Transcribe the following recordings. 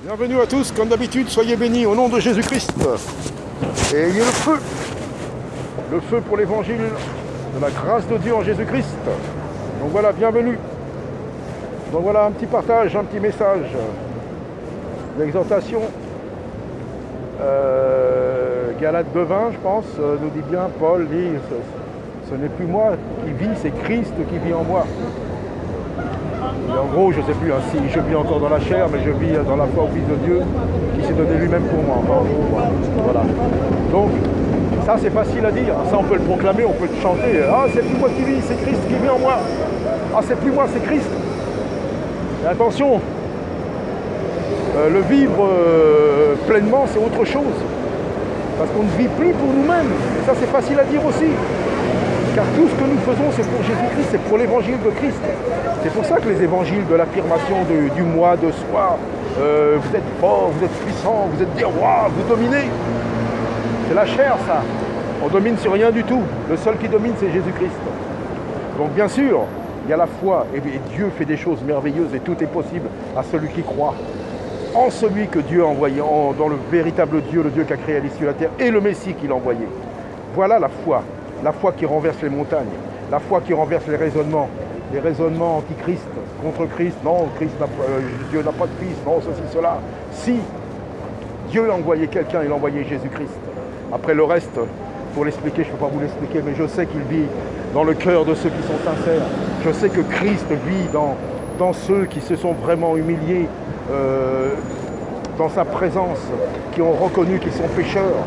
Bienvenue à tous, comme d'habitude, soyez bénis au nom de Jésus-Christ. Et ayez le feu pour l'évangile de la grâce de Dieu en Jésus-Christ. Donc voilà, bienvenue. Donc voilà un petit partage, un petit message d'exhortation. Galates 2:20, je pense, nous dit bien, Paul dit, ce n'est plus moi qui vis, c'est Christ qui vit en moi. Et en gros, je ne sais plus si je vis encore dans la chair, mais je vis dans la foi au Fils de Dieu qui s'est donné lui-même pour moi. Enfin, voilà. Donc, ça c'est facile à dire, ça on peut le proclamer, on peut le chanter. Ah, c'est plus moi qui vis, c'est Christ qui vit en moi. Ah, c'est plus moi, c'est Christ. Et attention, le vivre pleinement, c'est autre chose. Parce qu'on ne vit plus pour nous-mêmes. Et ça c'est facile à dire aussi. Car tout ce que nous faisons, c'est pour Jésus-Christ, c'est pour l'évangile de Christ. C'est pour ça que les évangiles de l'affirmation du moi, de soi, vous êtes fort, vous êtes puissant, vous êtes des rois, vous dominez. C'est la chair, ça. On domine sur rien du tout. Le seul qui domine, c'est Jésus-Christ. Donc bien sûr, il y a la foi, et Dieu fait des choses merveilleuses, et tout est possible à celui qui croit. En celui que Dieu a envoyé, dans le véritable Dieu, le Dieu qui a créé les cieux et la terre, et le Messie qu'il a envoyé. Voilà la foi. La foi qui renverse les montagnes, la foi qui renverse les raisonnements anti-Christ, contre Christ, non, Dieu n'a pas de Fils, non, ceci, cela. Si Dieu a envoyé quelqu'un, il a envoyé Jésus-Christ. Après le reste, pour l'expliquer, je ne peux pas vous l'expliquer, mais je sais qu'il vit dans le cœur de ceux qui sont sincères. Je sais que Christ vit dans ceux qui se sont vraiment humiliés dans sa présence, qui ont reconnu qu'ils sont pécheurs,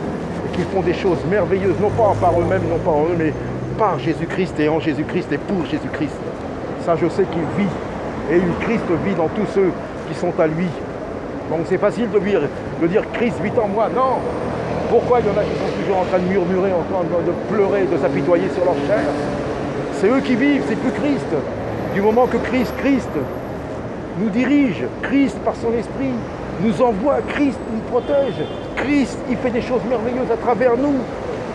qui font des choses merveilleuses, non pas par eux-mêmes, non pas en eux, mais par Jésus-Christ et en Jésus-Christ et pour Jésus-Christ. Ça, je sais qu'il vit. Et Christ vit dans tous ceux qui sont à lui. Donc c'est facile de dire Christ vit en moi. Non. Pourquoi il y en a qui sont toujours en train de murmurer, en train de pleurer, de s'apitoyer sur leur chair? C'est eux qui vivent, c'est plus Christ. Du moment que Christ nous dirige, Christ par son esprit nous envoie, Christ nous protège, Christ il fait des choses merveilleuses à travers nous.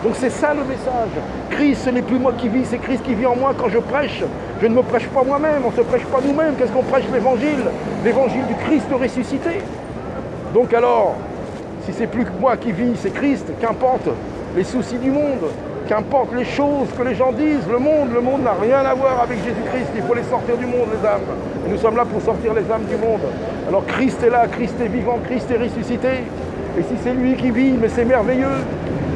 Donc c'est ça le message. Christ, ce n'est plus moi qui vis, c'est Christ qui vit en moi. Quand je prêche, je ne me prêche pas moi-même, on ne se prêche pas nous-mêmes. Qu'est-ce qu'on prêche? L'évangile du Christ ressuscité. Donc alors, si c'est plus que moi qui vis, c'est Christ, qu'importe les soucis du monde, qu'importe les choses que les gens disent, le monde n'a rien à voir avec Jésus-Christ, il faut les sortir du monde, les âmes. Et nous sommes là pour sortir les âmes du monde. Alors Christ est là, Christ est vivant, Christ est ressuscité. Et si c'est lui qui vit, mais c'est merveilleux.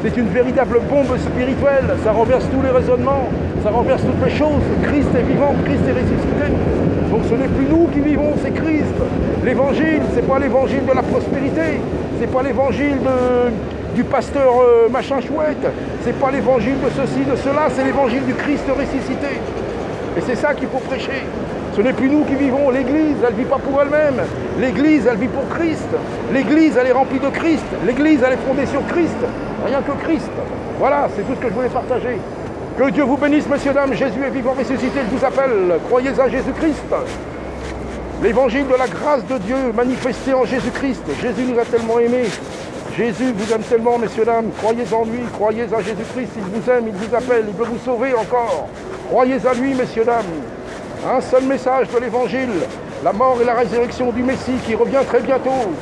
C'est une véritable bombe spirituelle, ça renverse tous les raisonnements, ça renverse toutes les choses. Christ est vivant, Christ est ressuscité. Donc ce n'est plus nous qui vivons, c'est Christ. L'évangile, c'est pas l'évangile de la prospérité, c'est pas l'évangile du pasteur machin chouette, c'est pas l'évangile de ceci, de cela, c'est l'évangile du Christ ressuscité. Et c'est ça qu'il faut prêcher. Ce n'est plus nous qui vivons, l'Église, elle ne vit pas pour elle-même. L'Église, elle vit pour Christ. L'Église, elle est remplie de Christ. L'Église, elle est fondée sur Christ. Rien que Christ. Voilà, c'est tout ce que je voulais partager. Que Dieu vous bénisse, messieurs, dames. Jésus est vivant, ressuscité, il vous appelle. Croyez à Jésus-Christ. L'évangile de la grâce de Dieu manifesté en Jésus-Christ. Jésus nous a tellement aimés. Jésus vous aime tellement, messieurs, dames. Croyez en lui, croyez à Jésus-Christ. Il vous aime, il vous appelle, il veut vous sauver encore. Croyez à lui, messieurs, dames. Un seul message de l'évangile, la mort et la résurrection du Messie qui revient très bientôt.